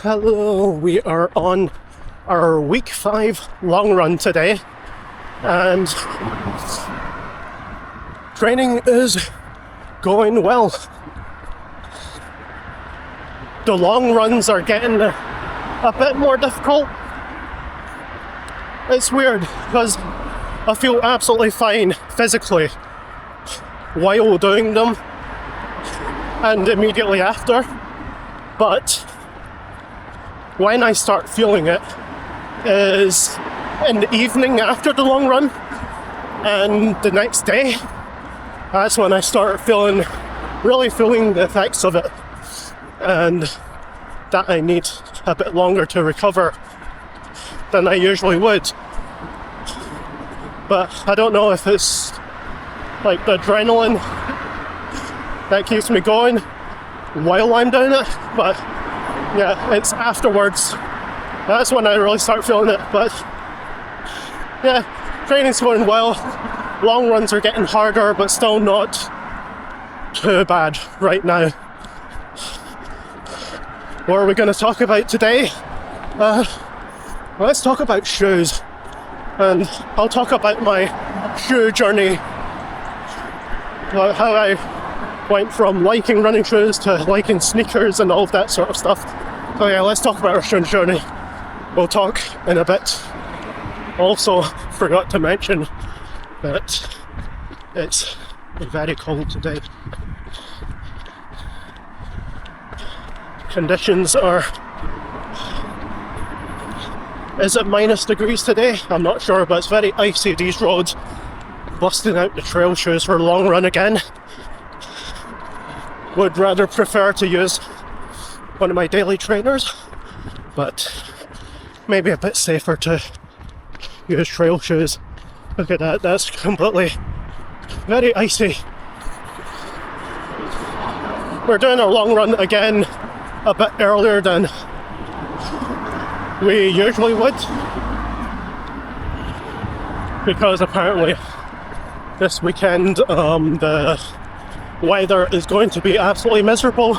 Hello, we are on our week 5 long run today, and training is going well. The long runs are getting a bit more difficult. It's weird because I feel absolutely fine physically while doing them and immediately after, but when I start feeling it is in the evening after the long run, and the next day, that's when I start really feeling the effects of it, and that I need a bit longer to recover than I usually would. But I don't know if it's like the adrenaline that keeps me going while I'm doing it, but yeah, it's afterwards. That's when I really start feeling it. But yeah, training's going well. Long runs are getting harder, but still not too bad right now. What are we going to talk about today? Let's talk about shoes. And I'll talk about my shoe journey. How I went from liking running shoes to liking sneakers and all of that sort of stuff. So yeah, let's talk about our shoe journey. We'll talk in a bit. Also, forgot to mention that it's very cold today. Conditions are... Is it minus degrees today? I'm not sure, but it's very icy, these roads. Busting out the trail shoes for a long run again. Would rather prefer to use one of my daily trainers, but maybe a bit safer to use trail shoes. Look at that, that's completely very icy. We're doing our long run again a bit earlier than we usually would, because apparently this weekend the weather is going to be absolutely miserable,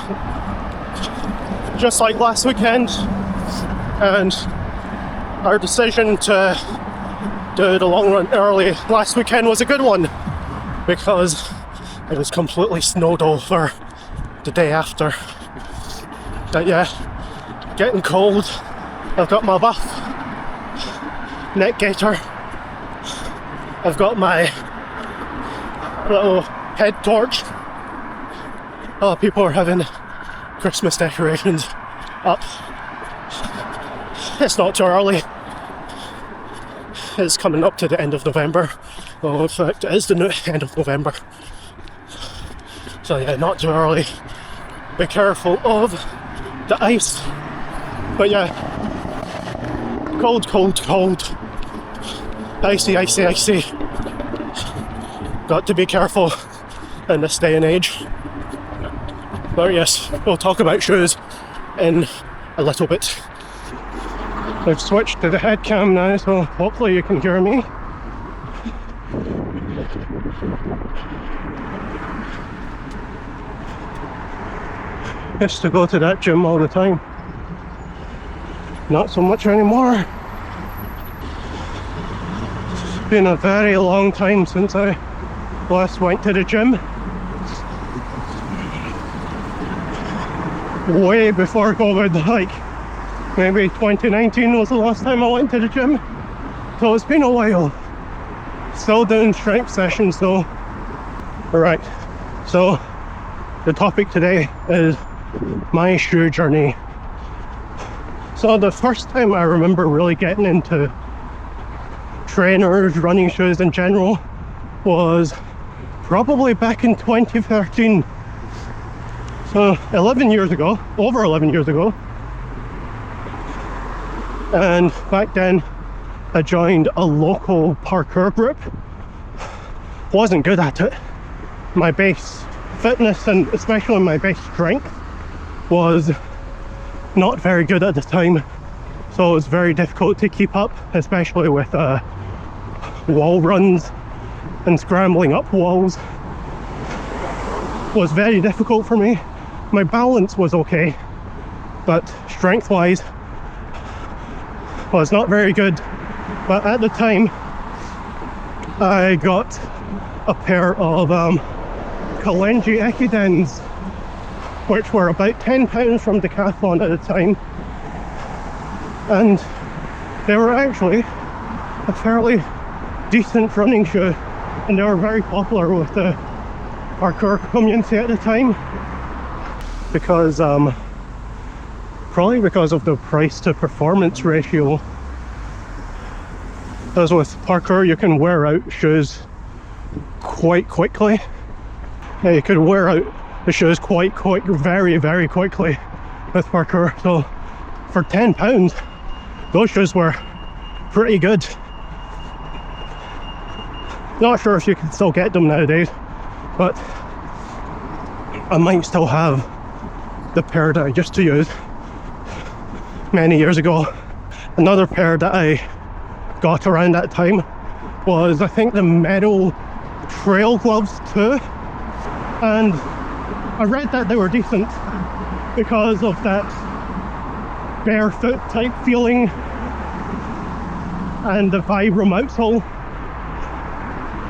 just like last weekend, and our decision to do the long run early last weekend was a good one because it was completely snowed over the day after. But yeah, getting cold. I've got my buff neck gaiter. I've got my little head torch. Oh, people are having Christmas decorations up. It's not too early. It's coming up to the end of November. Well, in fact, it is the end of November. So yeah, not too early. Be careful of the ice. But yeah, cold, cold, cold. Icy, icy, icy. Got to be careful in this day and age. But yes, we'll talk about shoes in a little bit. I've switched to the head cam now, so hopefully you can hear me. Used to go to that gym all the time. Not so much anymore. It's been a very long time since I last went to the gym. Way before COVID, like maybe 2019 was the last time I went to the gym. So it's been a while. Still doing strength sessions though. Alright, so the topic today is my shoe journey. So the first time I remember really getting into trainers, running shoes in general, was probably back in 2013. So 11 years ago, over 11 years ago. And back then I joined a local parkour group. Wasn't good at it. My base fitness and especially my base strength was not very good at the time, so it was very difficult to keep up, especially with wall runs and scrambling up walls. Was very difficult for me. My balance was okay, but strength-wise was not very good. But at the time, I got a pair of Kalenji Ekidens, which were about £10 from Decathlon at the time, and they were actually a fairly decent running shoe, and they were very popular with the parkour community at the time, because probably because of the price to performance ratio. As with parkour, you can wear out shoes quite quickly. Yeah, you could wear out the shoes quite very quickly with parkour. So for £10, those shoes were pretty good. Not sure if you can still get them nowadays, but I might still have the pair that I used to use many years ago. Another pair that I got around that time was, I think, the Merrell trail gloves too, and I read that they were decent because of that barefoot type feeling and the Vibram outsole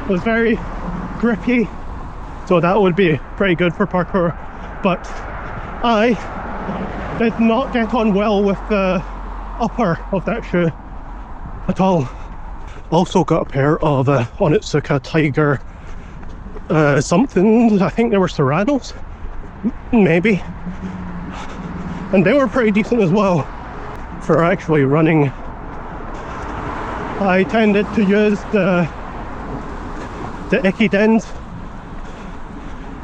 was very grippy, so that would be pretty good for parkour. But I did not get on well with the upper of that shoe at all. Also got a pair of Onitsuka Tiger something, I think they were Serranos, maybe, and they were pretty decent as well for actually running. I tended to use the Ekidens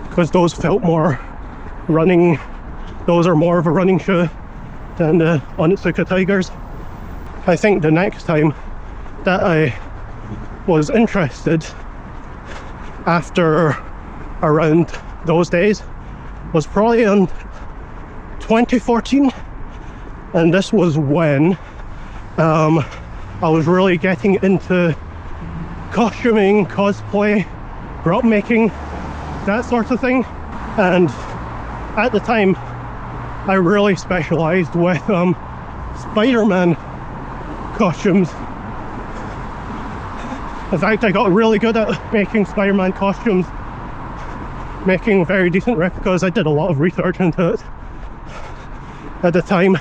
because those felt more running. Those are more of a running shoe than the Onitsuka Tigers. I think the next time that I was interested after around those days was probably in 2014, and this was when I was really getting into costuming, cosplay, prop making, that sort of thing. And at the time I really specialized with Spider-Man costumes. In fact, I got really good at making Spider-Man costumes, making very decent replicas. I did a lot of research into it at the time,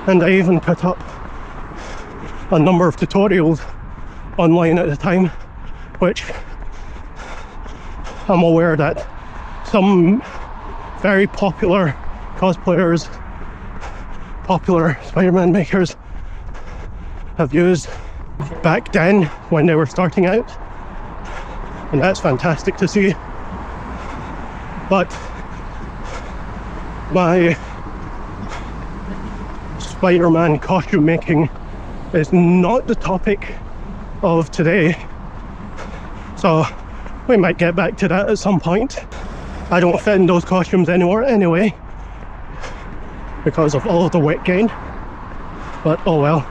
and I even put up a number of tutorials online at the time, which I'm aware that some very popular cosplayers, popular Spider-Man makers have used back then when they were starting out, and that's fantastic to see. But my Spider-Man costume making is not the topic of today, so we might get back to that at some point. I don't fit in those costumes anymore anyway because of all of the weight gain, but oh well,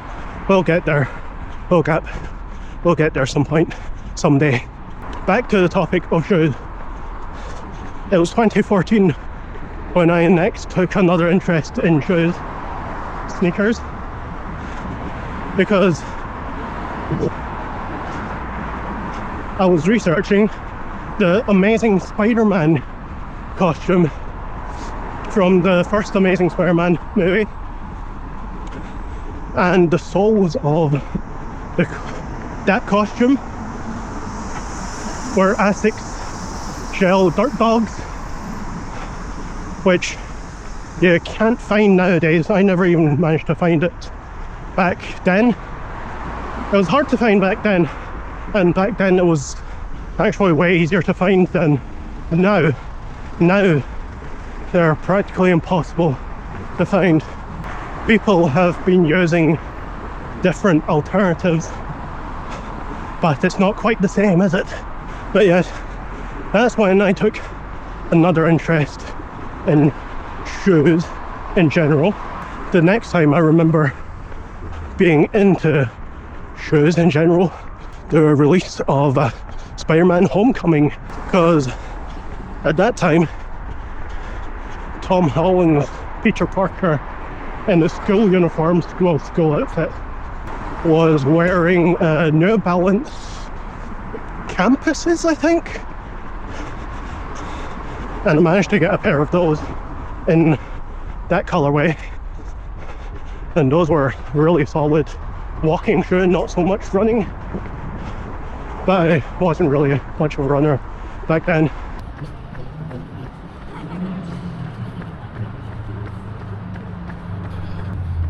we'll get there. We'll get there some point, someday. Back to the topic of shoes. It was 2014 when I next took another interest in shoes, sneakers, because I was researching the Amazing Spider-Man costume from the first Amazing Spider-Man movie, and the soles of that costume were ASICS Gel-Dirt Dogs, which you can't find nowadays. I never even managed to find it back then. It was hard to find back then, and back then it was actually way easier to find than now. Now they're practically impossible to find. People have been using different alternatives, but it's not quite the same, is it? But yes, that's when I took another interest in shoes in general. The next time I remember being into shoes in general, the release of Spider-Man Homecoming, because at that time Tom Holland's Peter Parker in the school uniforms, well, school outfit, was wearing New Balance Campuses, I think, and I managed to get a pair of those in that colorway, and those were really solid walking shoe, not so much running, but I wasn't really much of a runner back then.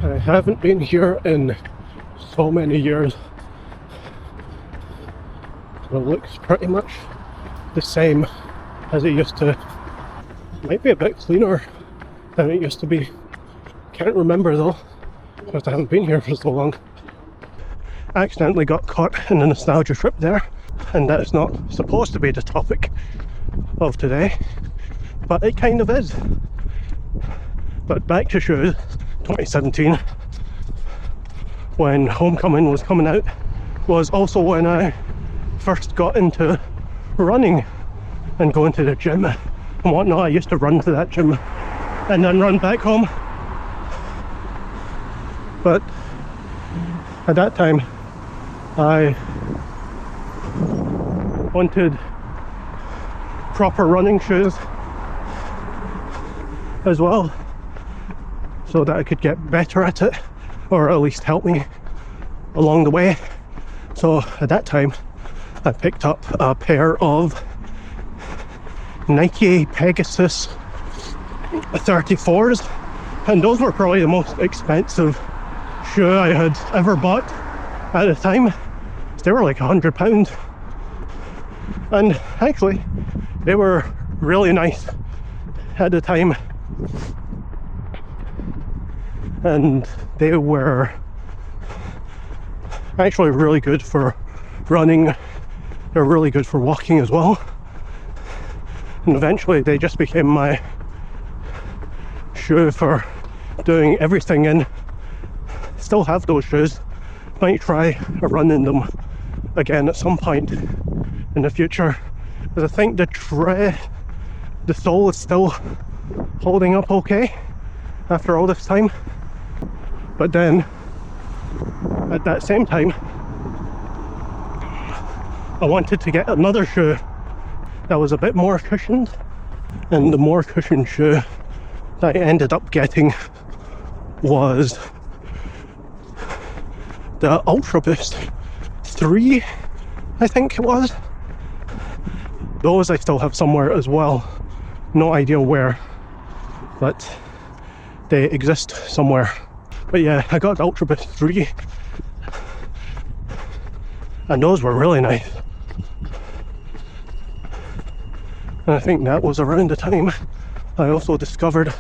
I haven't been here in so many years. It looks pretty much the same as it used to. Might be a bit cleaner than it used to be. Can't remember though, because I haven't been here for so long. I accidentally got caught in a nostalgia trip there, and that's not supposed to be the topic of today, but it kind of is. But back to shoes, 2017, when Homecoming was coming out, was also when I first got into running and going to the gym and whatnot. I used to run to that gym and then run back home, but at that time I wanted proper running shoes as well, so that I could get better at it, or at least help me along the way. So at that time I picked up a pair of Nike Pegasus 34s, and those were probably the most expensive shoe I had ever bought at the time. They were like £100, and actually they were really nice at the time, and they were actually really good for running. They're really good for walking as well, and eventually they just became my shoe for doing everything in. Still have those shoes, might try a run in them again at some point in the future, because I think the sole is still holding up okay after all this time. But then at that same time I wanted to get another shoe that was a bit more cushioned, and the more cushioned shoe that I ended up getting was the Ultra Boost 3, I think it was. Those I still have somewhere as well, no idea where, but they exist somewhere. But yeah, I got the Ultra Boost 3, and those were really nice. And I think that was around the time I also discovered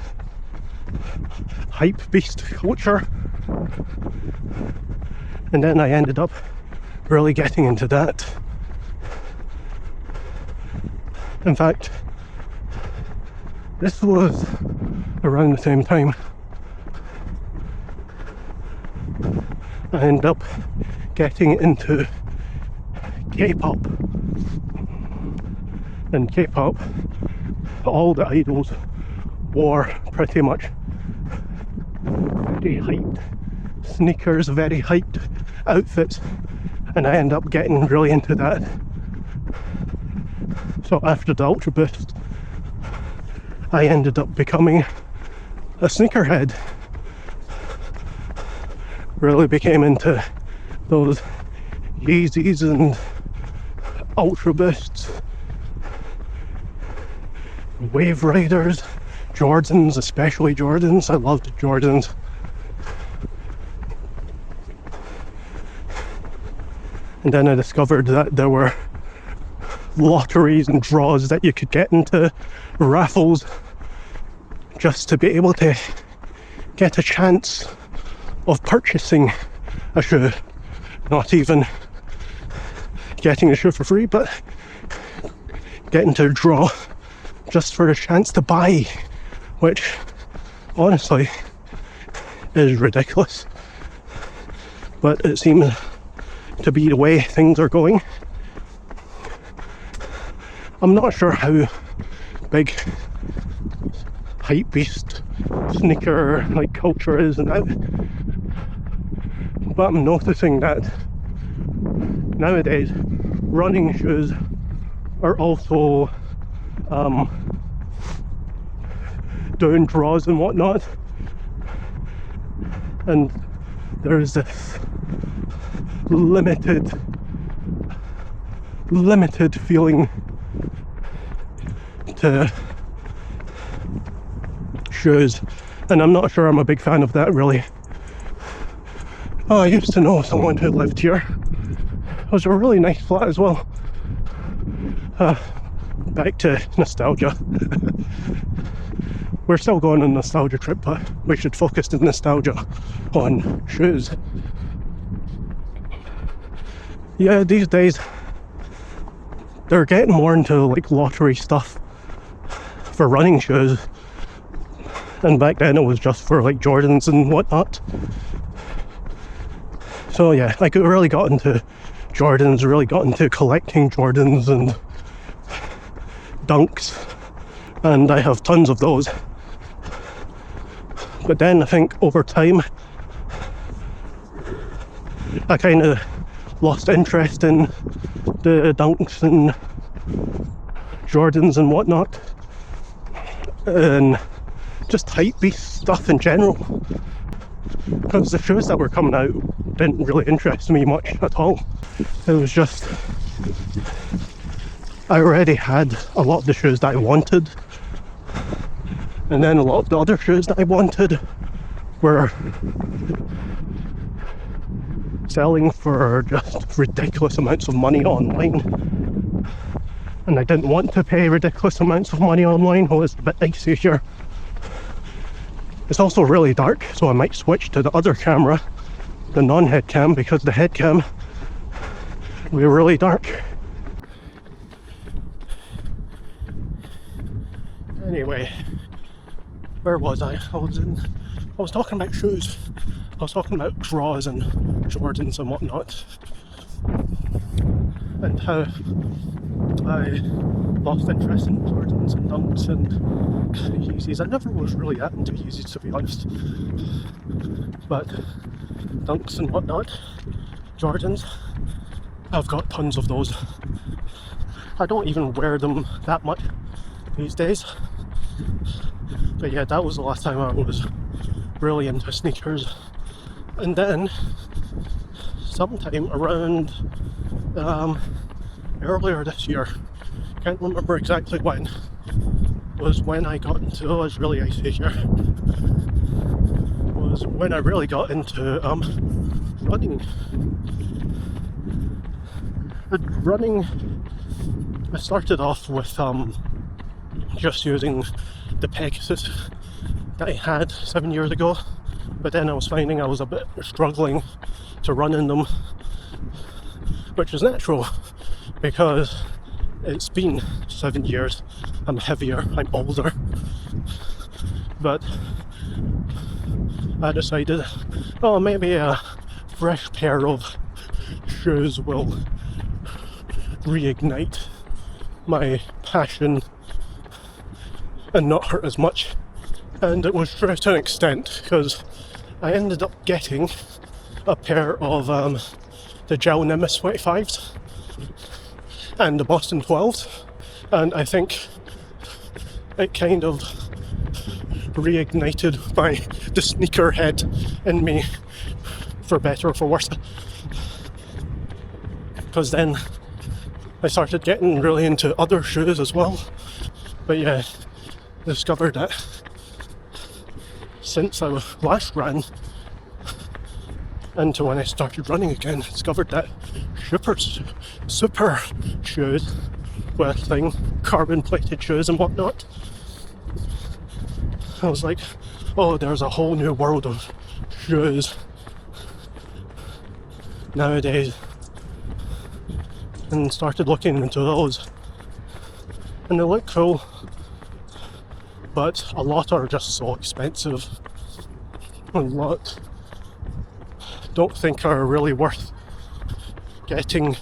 Hypebeast culture, and then I ended up really getting into that. In fact, this was around the same time I ended up getting into K-pop. And K-pop, all the idols wore pretty much very hyped sneakers, very hyped outfits, and I ended up getting really into that. So after the Ultra Boost, I ended up becoming a sneakerhead. Really became into those Yeezys and Ultra Boosts, Wave Riders, Jordans, especially Jordans. I loved Jordans. And then I discovered that there were lotteries and draws that you could get into, raffles, just to be able to get a chance of purchasing a shoe. Not even getting a shoe for free, but getting to a draw just for a chance to buy, which honestly is ridiculous, but it seems to be the way things are going. I'm not sure how big Hypebeast sneaker like culture is now. But I'm noticing that nowadays running shoes are also doing draws and whatnot, and there's this limited feeling to shoes, and I'm not sure I'm a big fan of that, really. Oh, I used to know someone who lived here. It was a really nice flat as well. Back to nostalgia. We're still going on a nostalgia trip, but we should focus the nostalgia on shoes. Yeah, these days they're getting more into like lottery stuff for running shoes, and back then it was just for like Jordans and whatnot. So yeah, I really got into Jordans, really got into collecting Jordans and Dunks, and I have tons of those. But then I think over time I kind of lost interest in the Dunks and Jordans and whatnot, and just Hypebeast stuff in general, because the shoes that were coming out didn't really interest me much at all. It was just, I already had a lot of the shoes that I wanted, and then a lot of the other shoes that I wanted were selling for just ridiculous amounts of money online, and I didn't want to pay ridiculous amounts of money online. It was a bit dicey here. It's also really dark, so I might switch to the other camera, the non-head cam, because the head cam will be really dark. Anyway, where was I? I was talking about shoes. I was talking about draws and Jordans and whatnot, and how I lost interest in Jordans and Dunks and Yeezys. I never was really that into Yeezys, to be honest, but Dunks and whatnot, Jordans, I've got tons of those. I don't even wear them that much these days, but yeah, that was the last time I was really into sneakers. And then sometime around earlier this year, can't remember exactly when, was when I got into, oh, it's really icy here, was when I really got into running. I started off with just using the Pegasus that I had 7 years ago, but then I was finding I was a bit struggling to run in them, which is natural because it's been 7 years. I'm heavier, I'm older, but I decided, oh, maybe a fresh pair of shoes will reignite my passion and not hurt as much. And it was true to an extent, because I ended up getting a pair of the Gel Nimbus 25s and the Boston 12s, and I think it kind of reignited the sneakerhead in me, for better or for worse, because then I started getting really into other shoes as well. But yeah, discovered that since I last ran into when I started running again, discovered that super shoes were a thing, carbon plated shoes and whatnot. I was like, oh, there's a whole new world of shoes nowadays, and started looking into those, and they look cool, but a lot are just so expensive. A lot don't think are really worth getting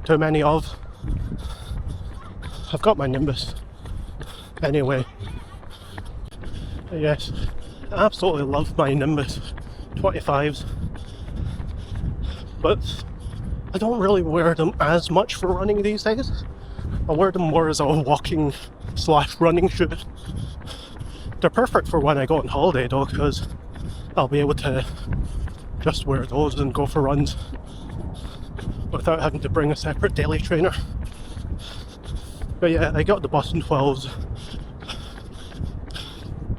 too many of. I've got my Nimbus anyway, Yes, I absolutely love my Nimbus 25s, but I don't really wear them as much for running these days. I wear them more as a walking / running shoe. They're perfect for when I go on holiday though, because I'll be able to just wear those and go for runs without having to bring a separate daily trainer. But yeah, I got the Boston 12s.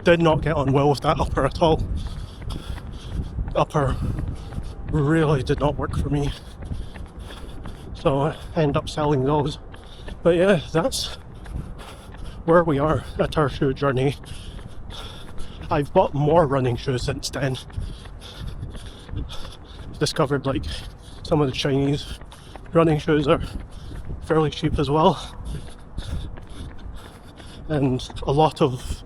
Did not get on well with that upper at all. Upper really did not work for me, so I ended up selling those. But yeah, that's where we are at our shoe journey. I've bought more running shoes since then. Discovered like some of the Chinese running shoes are fairly cheap as well, and a lot of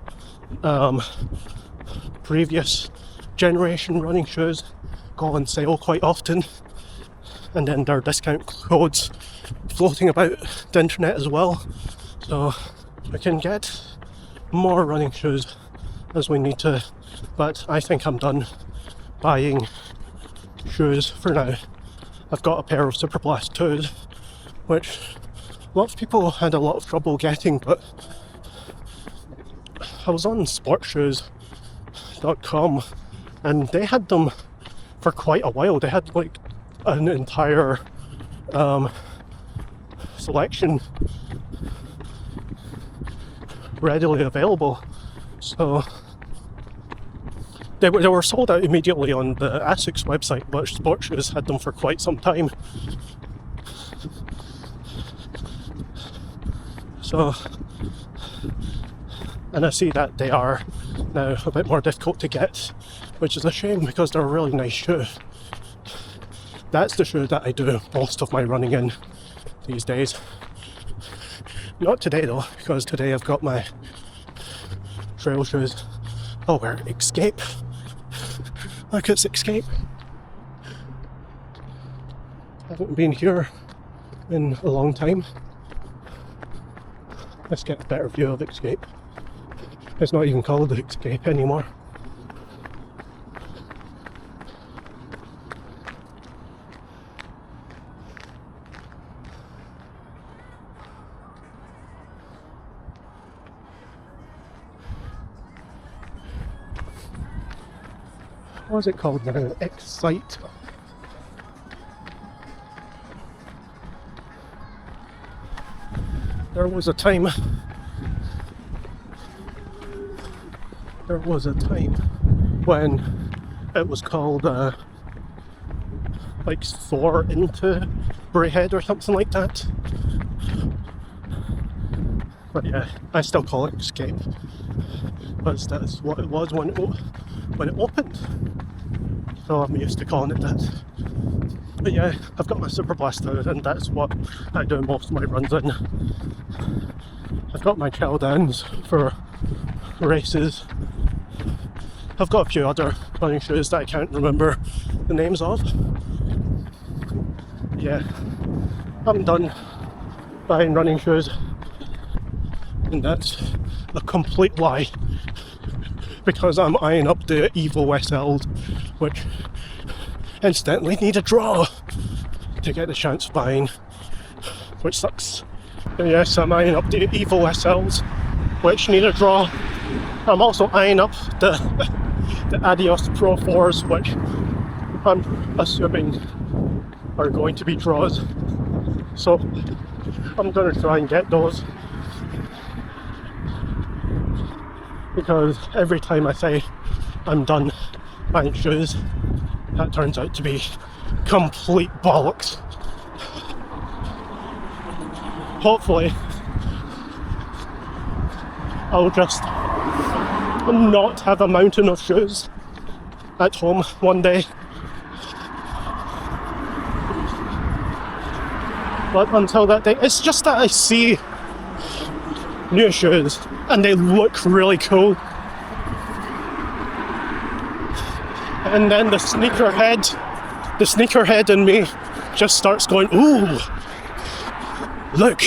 previous generation running shoes go on sale quite often, and then there are discount codes floating about the internet as well, so we can get more running shoes as we need to. But I think I'm done buying shoes for now. I've got a pair of Superblast 2s, which lots of people had a lot of trouble getting, but I was on sportshoes.com and they had them for quite a while. They had like an entire selection readily available, so they were sold out immediately on the ASICS website, but Sportshoes had them for quite some time. So, and I see that they are now a bit more difficult to get, which is a shame because they're a really nice shoe. That's the shoe that I do most of my running in these days. Not today though, because today I've got my trail shoes. I'll wear Xscape. Look, it's Xscape. Haven't been here in a long time. Let's get a better view of Xscape. It's not even called Xscape anymore. What is it called now? XSite. There was a time when it was called like Thor into Braehead or something like that. But yeah, I still call it Xscape, because that's what it was when it opened. So I'm used to calling it that. But yeah, I've got my Superblast out, and that's what I do most of my runs in. I've got my gel downs for races. I've got a few other running shoes that I can't remember the names of. Yeah, I'm done buying running shoes, and that's a complete lie, because I'm eyeing up the Evo SLs, which incidentally need a draw to get the chance of buying, which sucks. But yes, I'm eyeing up the Evo SLs, which need a draw. I'm also eyeing up the Adidas Pro 4s, which I'm assuming are going to be draws. So I'm going to try and get those, because every time I say I'm done buying shoes, that turns out to be complete bollocks. Hopefully I'll just not have a mountain of shoes at home one day. But until that day, it's just that I see new shoes and they look really cool, and then the sneakerhead in me just starts going, ooh, look,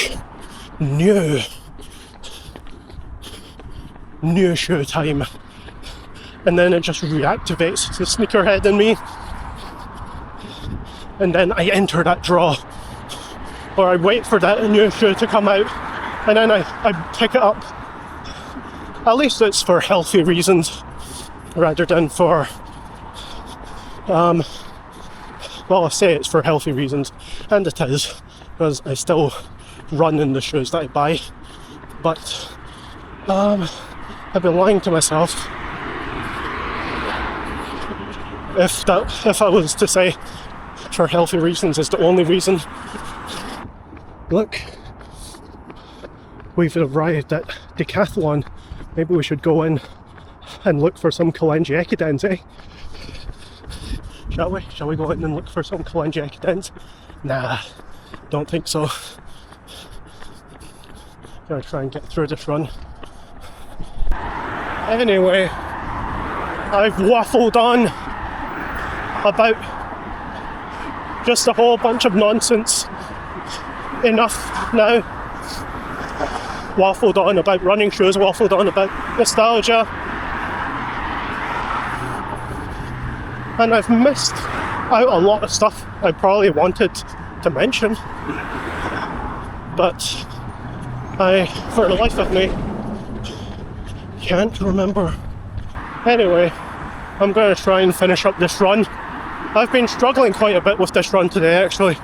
new shoe time. and then it just reactivates the sneakerhead in me, and then I enter that draw, or I wait for that new shoe to come out, and then I pick it up. At least it's for healthy reasons rather than for well, I say it's for healthy reasons, and it is, because I still run in the shoes that I buy. But I've been lying to myself if I was to say for healthy reasons is the only reason. Look, we've arrived at Decathlon. Maybe we should go in and look for some Kalenji Ekidens, eh? Shall we? Shall we go in and look for some Kalenji Ekidens? Nah, don't think so. Gotta try and get through this run. Anyway, I've waffled on about just a whole bunch of nonsense. Enough now. Waffled on about running shoes, waffled on about nostalgia. And I've missed out a lot of stuff I probably wanted to mention. But I, for the life of me, can't remember. Anyway, I'm going to try and finish up this run. I've been struggling quite a bit with this run today, actually.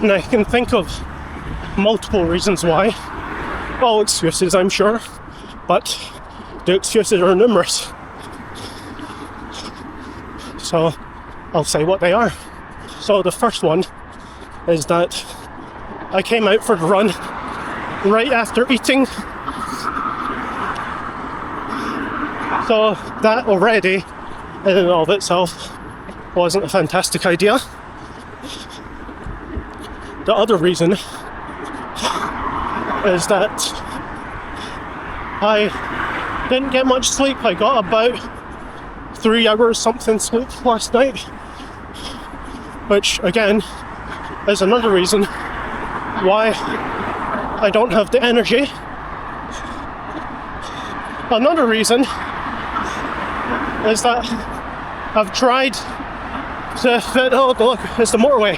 And I can think of multiple reasons why. All excuses, I'm sure, but the excuses are numerous. So I'll say what they are. So the first one is that I came out for the run right after eating. So that already, in and of itself, wasn't a fantastic idea. The other reason is that I didn't get much sleep. I got about 3 hours something sleep last night, which again is another reason why I don't have the energy. Another reason is that I've tried to fit, oh look, it's the motorway.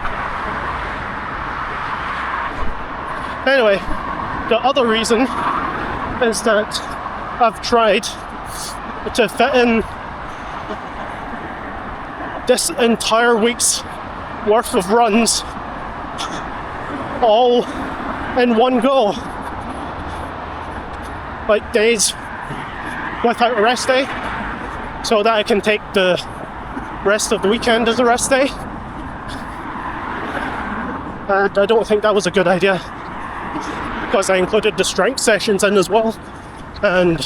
Anyway, the other reason is that I've tried to fit in this entire week's worth of runs all in one go. Like days without a rest day, so that I can take the rest of the weekend as a rest day. And I don't think that was a good idea, because I included the strength sessions in as well, and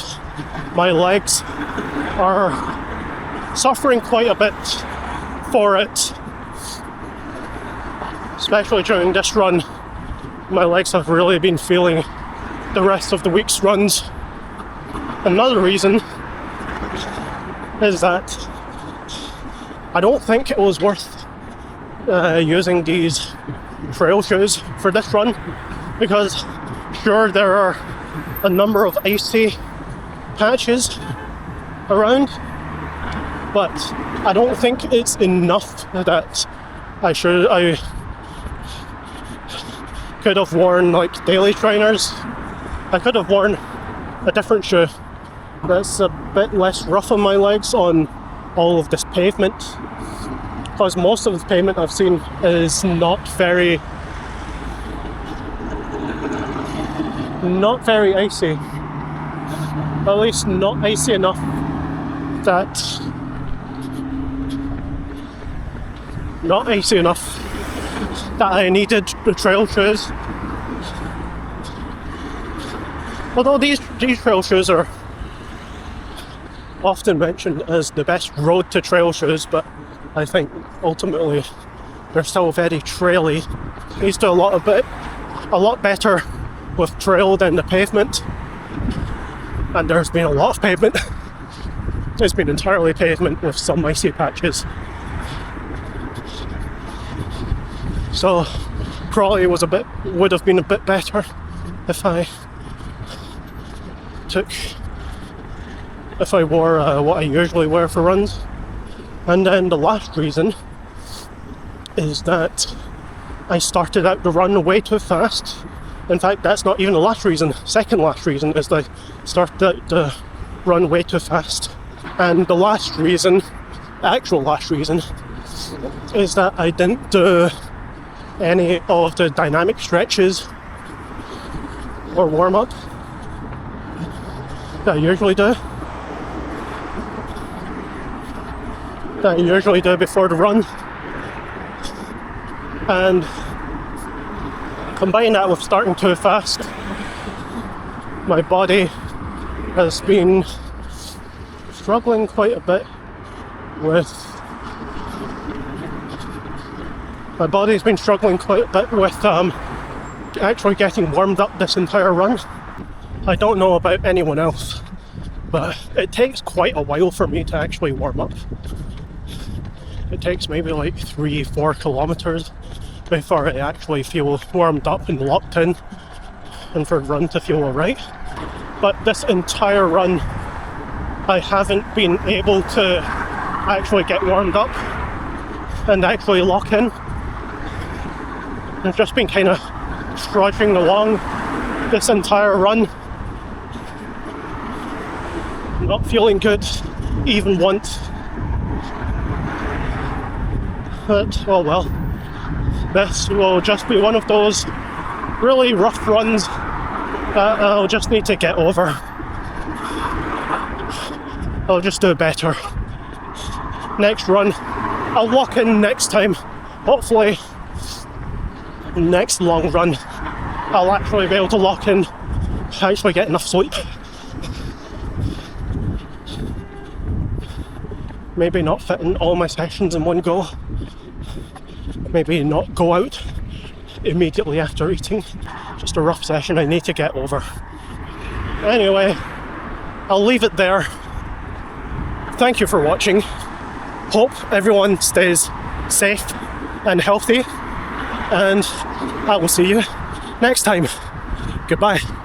my legs are suffering quite a bit for it, especially during this run. My legs have really been feeling the rest of the week's runs. Another reason is that I don't think it was worth using these trail shoes for this run, because sure, there are a number of icy patches around, but I don't think it's enough that I could have worn like daily trainers. I could have worn a different shoe that's a bit less rough on my legs on all of this pavement, because most of the pavement I've seen is not very icy. At least not icy enough that I needed the trail shoes. Although these trail shoes are often mentioned as the best road to trail shoes, but I think ultimately they're still very traily. These do a lot better with trail than the pavement, and there's been a lot of pavement. It's been entirely pavement with some icy patches. So probably would have been a bit better if I took if I wore what I usually wear for runs. And then the last reason is that I started out the run way too fast. In fact, that's not even the last reason. Second last reason is that I started out the run way too fast. And the last reason, actual last reason, is that I didn't do any of the dynamic stretches or warm up that I usually do. That I usually do before the run. And combine that with starting too fast, my body has been struggling quite a bit with actually getting warmed up this entire run. I don't know about anyone else, but it takes quite a while for me to actually warm up. It takes maybe like 3-4 kilometers before I actually feel warmed up and locked in and for the run to feel alright. But this entire run I haven't been able to actually get warmed up and actually lock in. I've just been kind of trudging along this entire run, not feeling good even once. But oh well, this will just be one of those really rough runs that I'll just need to get over. I'll just do better. Next run, I'll lock in next time. Hopefully, next long run, I'll actually be able to lock in, actually get enough sleep. Maybe not fit in all my sessions in one go. Maybe not go out immediately after eating. Just a rough session I need to get over. Anyway, I'll leave it there. Thank you for watching. Hope everyone stays safe and healthy, and I will see you next time. Goodbye.